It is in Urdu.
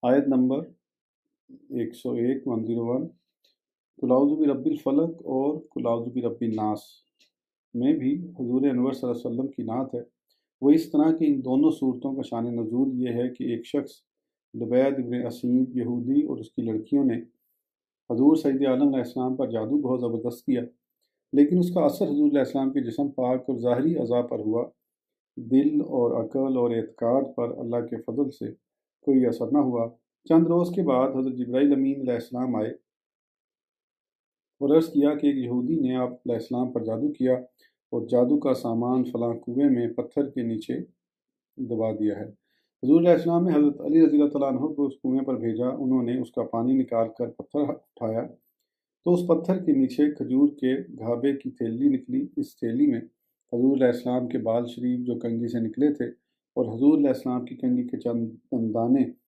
آیت نمبر 101 101 قل اعوذ برب الفلق اور قل اعوذ برب الناس میں بھی حضور انور صلی اللہ علیہ وسلم کی نعت ہے۔ وہ اس طرح کہ ان دونوں صورتوں کا شان نزول یہ ہے کہ ایک شخص لبید ابن اسیم یہودی اور اس کی لڑکیوں نے حضور سید عالم علیہ السلام پر جادو بہت زبردست کیا، لیکن اس کا اثر حضور علیہ السلام کے جسم پاک اور ظاہری اعضاء پر ہوا، دل اور عقل اور اعتقاد پر اللہ کے فضل سے کوئی اثر نہ ہوا۔ چند روز کے بعد حضرت جبرائیل امین علیہ السلام آئے اور عرض کیا کہ ایک یہودی نے آپ علیہ السلام پر جادو کیا اور جادو کا سامان فلاں کنویں میں پتھر کے نیچے دبا دیا ہے۔ حضور علیہ السلام نے حضرت علی رضی اللہ تعالیٰ عنہ کو اس کنویں پر بھیجا۔ انہوں نے اس کا پانی نکال کر پتھر اٹھایا تو اس پتھر کے نیچے کھجور کے گھابے کی تھیلی نکلی۔ اس تھیلی میں حضور علیہ السلام کے بال شریف جو کنگھی سے نکلے تھے اور حضور علیہ السلام کی کنگھی کے چند دانے